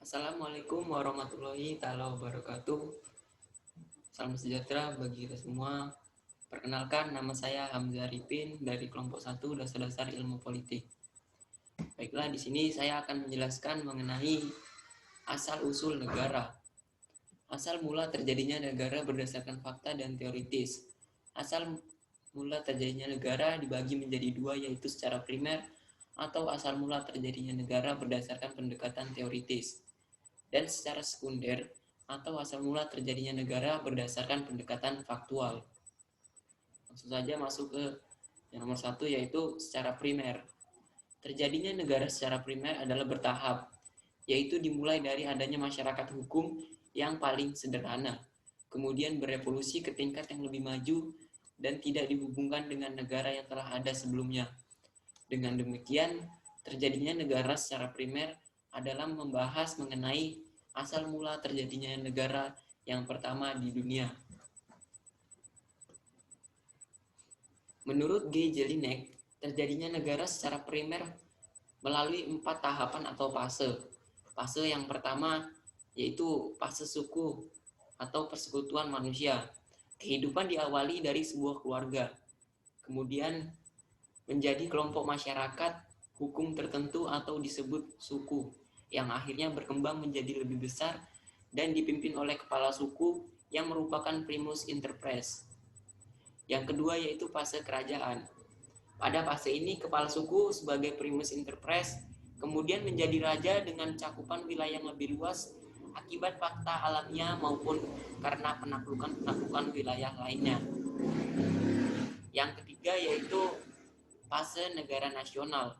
Assalamualaikum warahmatullahi taala wabarakatuh. Salam sejahtera bagi kita semua. Perkenalkan, nama saya Hamzah Ripin dari kelompok 1 Dasar-Dasar Ilmu Politik. Baiklah, di sini saya akan menjelaskan mengenai asal-usul negara. Asal mula terjadinya negara berdasarkan fakta dan teoritis. Asal mula terjadinya negara dibagi menjadi dua, yaitu secara primer atau asal mula terjadinya negara berdasarkan pendekatan teoritis, dan secara sekunder atau asal mula terjadinya negara berdasarkan pendekatan faktual. Langsung saja masuk ke yang nomor satu, yaitu secara primer. Terjadinya negara secara primer adalah bertahap, yaitu dimulai dari adanya masyarakat hukum yang paling sederhana, kemudian berevolusi ke tingkat yang lebih maju dan tidak dihubungkan dengan negara yang telah ada sebelumnya. Dengan demikian, terjadinya negara secara primer adalah membahas mengenai asal mula terjadinya negara yang pertama di dunia. Menurut G. Jelinek, terjadinya negara secara primer melalui 4 tahapan atau fase. Fase yang pertama yaitu fase suku atau persekutuan manusia. Kehidupan diawali dari sebuah keluarga, kemudian menjadi kelompok masyarakat hukum tertentu atau disebut suku, yang akhirnya berkembang menjadi lebih besar dan dipimpin oleh kepala suku yang merupakan primus inter pares. Yang kedua yaitu fase kerajaan. Pada fase ini kepala suku sebagai primus inter pares kemudian menjadi raja dengan cakupan wilayah yang lebih luas akibat fakta alamnya maupun karena penaklukan wilayah lainnya. Yang ketiga yaitu fase negara nasional.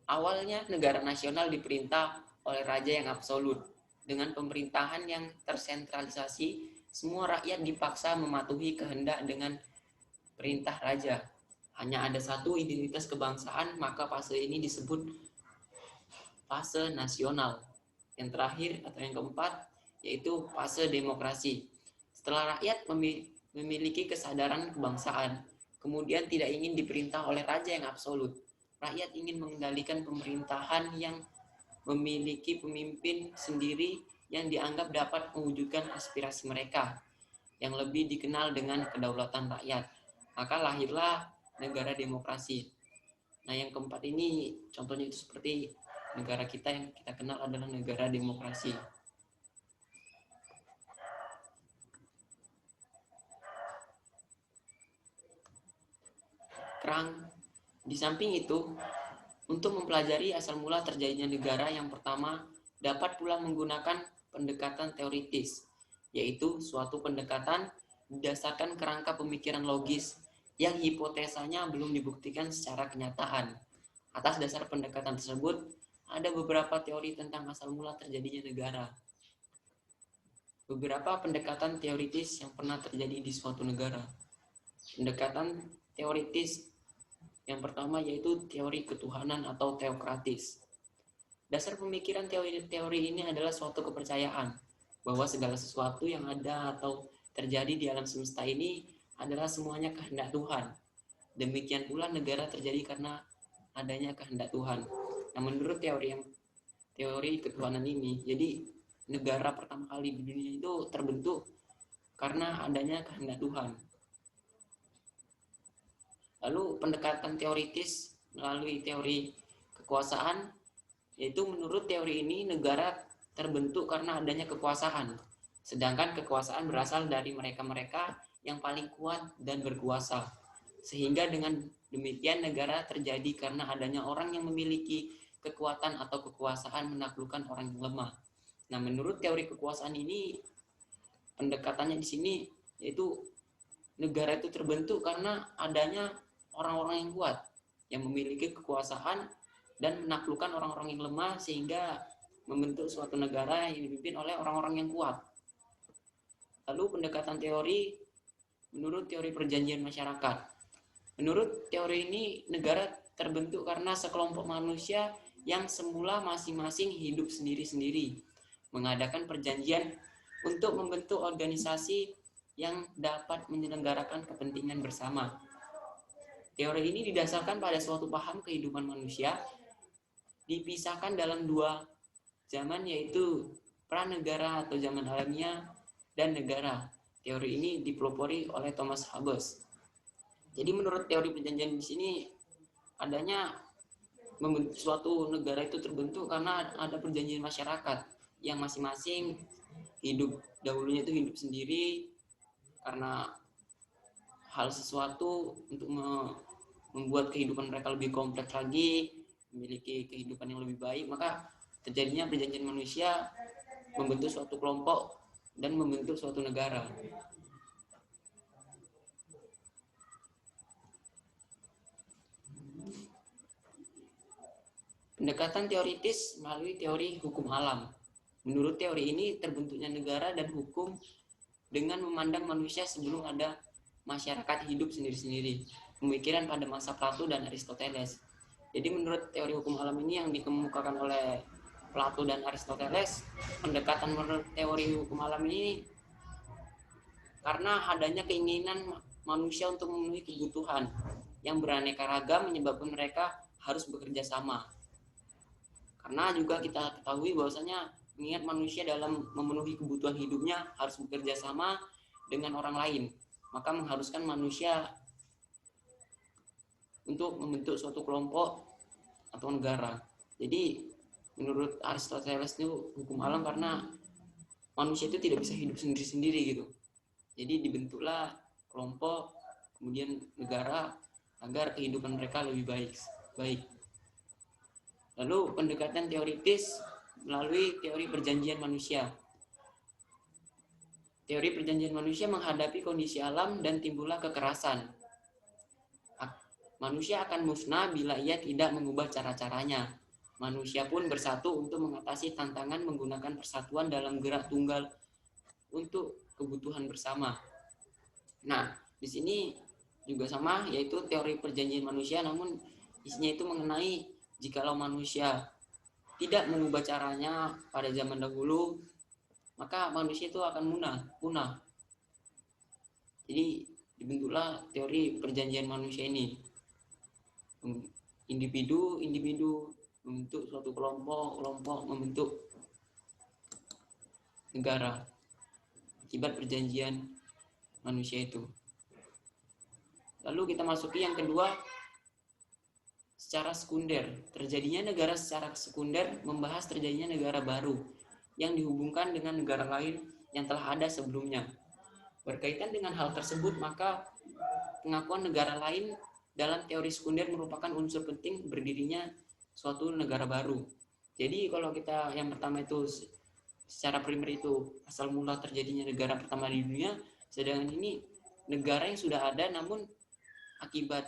Awalnya negara nasional diperintah oleh raja yang absolut. Dengan pemerintahan yang tersentralisasi, semua rakyat dipaksa mematuhi kehendak dengan perintah raja. Hanya ada satu identitas kebangsaan, maka fase ini disebut fase nasional. Yang terakhir atau yang keempat yaitu fase demokrasi. Setelah rakyat memiliki kesadaran kebangsaan, kemudian tidak ingin diperintah oleh raja yang absolut, rakyat ingin mengendalikan pemerintahan yang memiliki pemimpin sendiri yang dianggap dapat mewujudkan aspirasi mereka, yang lebih dikenal dengan kedaulatan rakyat. Maka lahirlah negara demokrasi. Nah, yang keempat ini contohnya itu seperti negara kita yang kita kenal adalah negara demokrasi. Di samping itu, untuk mempelajari asal mula terjadinya negara, yang pertama dapat pula menggunakan pendekatan teoritis, yaitu suatu pendekatan berdasarkan kerangka pemikiran logis yang hipotesanya belum dibuktikan secara kenyataan. Atas dasar pendekatan tersebut, ada beberapa teori tentang asal mula terjadinya negara. Beberapa pendekatan teoritis yang pernah terjadi di suatu negara. Pendekatan teoritis yang pertama yaitu teori ketuhanan atau teokratis. Dasar pemikiran teori ini adalah suatu kepercayaan bahwa segala sesuatu yang ada atau terjadi di alam semesta ini adalah semuanya kehendak Tuhan. Demikian pula negara terjadi karena adanya kehendak Tuhan. Nah, menurut teori ketuhanan ini, jadi negara pertama kali di dunia itu terbentuk karena adanya kehendak Tuhan. Lalu pendekatan teoritis melalui teori kekuasaan, yaitu menurut teori ini negara terbentuk karena adanya kekuasaan, sedangkan kekuasaan berasal dari mereka-mereka yang paling kuat dan berkuasa, sehingga dengan demikian negara terjadi karena adanya orang yang memiliki kekuatan atau kekuasaan menaklukkan orang yang lemah. Nah, menurut teori kekuasaan ini, pendekatannya di sini yaitu negara itu terbentuk karena adanya orang-orang yang kuat yang memiliki kekuasaan dan menaklukkan orang-orang yang lemah, sehingga membentuk suatu negara yang dipimpin oleh orang-orang yang kuat. Lalu pendekatan teori menurut teori perjanjian masyarakat. Menurut teori ini negara terbentuk karena sekelompok manusia yang semula masing-masing hidup sendiri-sendiri, mengadakan perjanjian untuk membentuk organisasi yang dapat menyelenggarakan kepentingan bersama. Teori ini didasarkan pada suatu paham kehidupan manusia dipisahkan dalam dua zaman, yaitu pranegara atau zaman alamiah dan negara. Teori ini dipelopori oleh Thomas Hobbes. Jadi menurut teori perjanjian di sini adanya suatu negara itu terbentuk karena ada perjanjian masyarakat yang masing-masing hidup dahulunya itu hidup sendiri karena hal sesuatu untuk membuat kehidupan mereka lebih kompleks lagi, memiliki kehidupan yang lebih baik, maka terjadinya perjanjian manusia membentuk suatu kelompok dan membentuk suatu negara. Pendekatan teoritis melalui teori hukum alam. Menurut teori ini, terbentuknya negara dan hukum dengan memandang manusia sebelum ada masyarakat hidup sendiri-sendiri. Pemikiran pada masa Plato dan Aristoteles. Jadi menurut teori hukum alam ini yang dikemukakan oleh Plato dan Aristoteles, pendekatan menurut teori hukum alam ini karena adanya keinginan manusia untuk memenuhi kebutuhan yang beraneka ragam menyebabkan mereka harus bekerja sama. Karena juga kita ketahui bahwasanya mengingat manusia dalam memenuhi kebutuhan hidupnya harus bekerja sama dengan orang lain, maka mengharuskan manusia untuk membentuk suatu kelompok atau negara. Jadi menurut Aristoteles itu hukum alam karena manusia itu tidak bisa hidup sendiri-sendiri gitu. Jadi dibentuklah kelompok, kemudian negara agar kehidupan mereka lebih baik. Lalu pendekatan teoritis melalui teori perjanjian manusia. Teori perjanjian manusia menghadapi kondisi alam dan timbullah kekerasan. Manusia akan musnah bila ia tidak mengubah cara-caranya. Manusia pun bersatu untuk mengatasi tantangan menggunakan persatuan dalam gerak tunggal untuk kebutuhan bersama. Nah, di sini juga sama, yaitu teori perjanjian manusia, namun isinya itu mengenai jikalau manusia tidak mengubah caranya pada zaman dahulu, maka manusia itu akan punah. Jadi dibentuklah teori perjanjian manusia ini. Individu membentuk suatu kelompok membentuk negara akibat perjanjian manusia itu. Lalu kita masuki yang kedua, secara sekunder. Terjadinya negara secara sekunder membahas terjadinya negara baru yang dihubungkan dengan negara lain yang telah ada sebelumnya. Berkaitan dengan hal tersebut, maka pengakuan negara lain dalam teori sekunder merupakan unsur penting berdirinya suatu negara baru. Jadi kalau kita yang pertama itu secara primer itu asal mula terjadinya negara pertama di dunia, sedangkan ini negara yang sudah ada namun akibat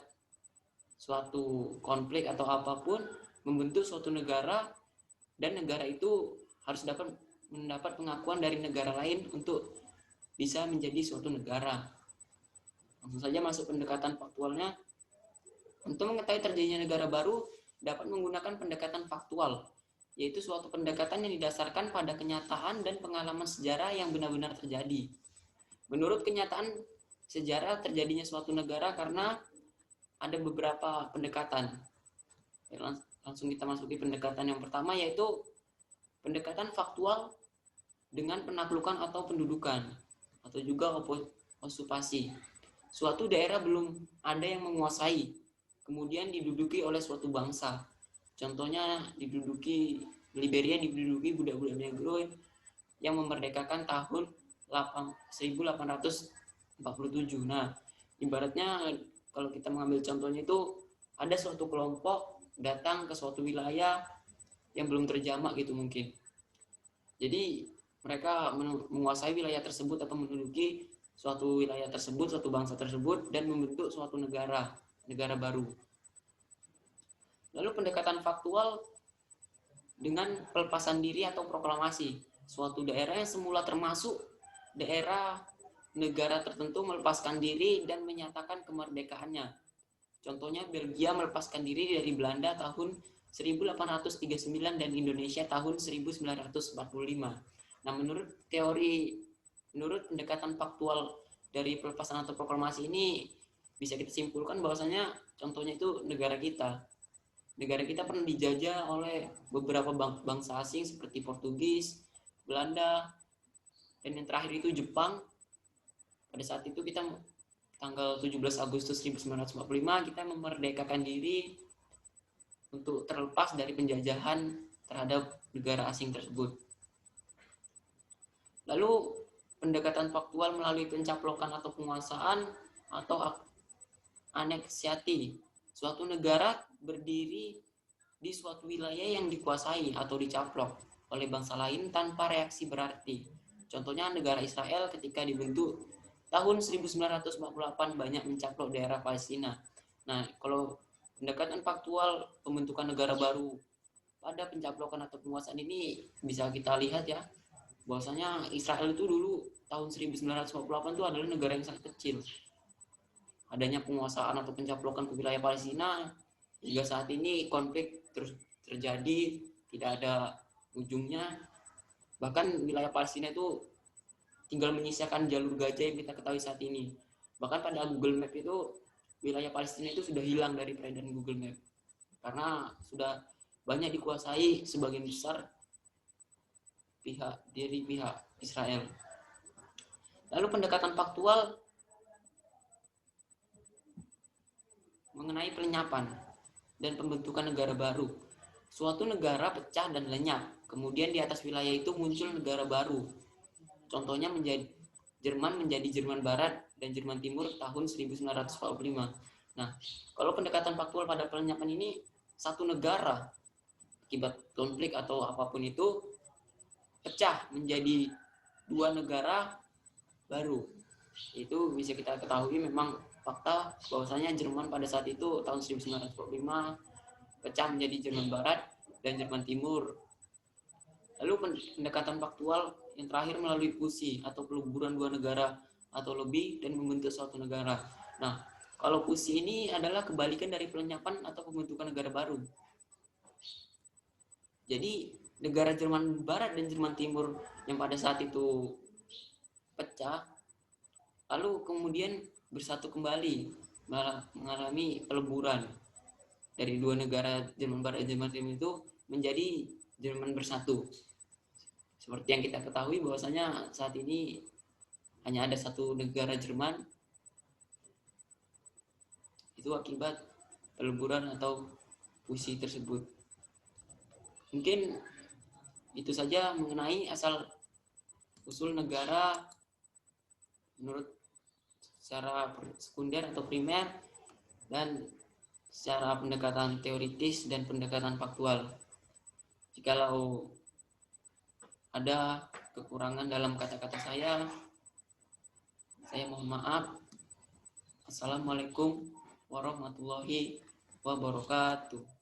suatu konflik atau apapun membentuk suatu negara, dan negara itu harus mendapat pengakuan dari negara lain untuk bisa menjadi suatu negara. Langsung saja masuk pendekatan faktualnya. Untuk mengetahui terjadinya negara baru dapat menggunakan pendekatan faktual, yaitu suatu pendekatan yang didasarkan pada kenyataan dan pengalaman sejarah yang benar-benar terjadi. Menurut kenyataan sejarah terjadinya suatu negara karena ada beberapa pendekatan. Langsung kita masuki pendekatan yang pertama, yaitu pendekatan faktual dengan penaklukan atau pendudukan, atau juga okupasi. Suatu daerah belum ada yang menguasai, kemudian diduduki oleh suatu bangsa. Contohnya Liberia diduduki budak-budak negro yang memerdekakan tahun 1847. Nah, ibaratnya kalau kita mengambil contohnya itu ada suatu kelompok datang ke suatu wilayah yang belum terjamak gitu mungkin. Jadi mereka menguasai wilayah tersebut atau menduduki suatu wilayah tersebut, suatu bangsa tersebut, dan membentuk suatu negara baru. Lalu pendekatan faktual dengan pelepasan diri atau proklamasi. Suatu daerah yang semula termasuk daerah negara tertentu melepaskan diri dan menyatakan kemerdekaannya. Contohnya Belgia melepaskan diri dari Belanda tahun 1839 dan Indonesia tahun 1945. Nah, menurut pendekatan faktual dari pelepasan atau proklamasi ini bisa kita simpulkan bahwasanya contohnya itu negara kita. negara kita pernah dijajah oleh beberapa bangsa asing seperti Portugis, Belanda, dan yang terakhir itu Jepang. Pada saat itu kita tanggal 17 Agustus 1945 kita memerdekakan diri untuk terlepas dari penjajahan terhadap negara asing tersebut. Lalu pendekatan faktual melalui pencaplokan atau penguasaan atau aneksiati. Suatu negara berdiri di suatu wilayah yang dikuasai atau dicaplok oleh bangsa lain tanpa reaksi berarti. Contohnya negara Israel ketika dibentuk tahun 1948 banyak mencaplok daerah Palestina. Nah, kalau pendekatan faktual pembentukan negara baru pada pencaplokan atau penguasaan ini bisa kita lihat ya, bahwasanya Israel itu dulu tahun 1948 itu adalah negara yang sangat kecil. Adanya penguasaan atau pencaplokan ke wilayah Palestina hingga saat ini konflik terus terjadi, tidak ada ujungnya. Bahkan wilayah Palestina itu tinggal menyisakan jalur Gaza yang kita ketahui saat ini. Bahkan pada Google Map itu wilayah Palestina itu sudah hilang dari peredaran Google Map karena sudah banyak dikuasai sebagian besar dari pihak Israel. Lalu pendekatan faktual mengenai pelenyapan dan pembentukan negara baru. Suatu negara pecah dan lenyap, kemudian di atas wilayah itu muncul negara baru. Contohnya Jerman menjadi Jerman Barat dan Jerman Timur tahun 1945. Nah, kalau pendekatan faktual pada pelenyapan ini, satu negara akibat konflik atau apapun itu pecah menjadi dua negara baru. Itu bisa kita ketahui memang fakta bahwasanya Jerman pada saat itu tahun 1945 pecah menjadi Jerman Barat dan Jerman Timur. Lalu pendekatan faktual yang terakhir melalui fusi atau peleburan dua negara atau lebih dan membentuk suatu negara. Nah, kalau fusi ini adalah kebalikan dari pelenyapan atau pembentukan negara baru. Jadi negara Jerman Barat dan Jerman Timur yang pada saat itu pecah, lalu kemudian bersatu kembali, mengalami peleburan dari dua negara Jerman Barat dan Jerman Timur itu menjadi Jerman bersatu. Seperti yang kita ketahui bahwasanya saat ini hanya ada satu negara Jerman, itu akibat peleburan atau fusi tersebut. Mungkin itu saja mengenai asal usul negara menurut secara sekunder atau primer dan secara pendekatan teoritis dan pendekatan faktual. Jikalau ada kekurangan dalam kata-kata saya mohon maaf. Assalamualaikum warahmatullahi wabarakatuh.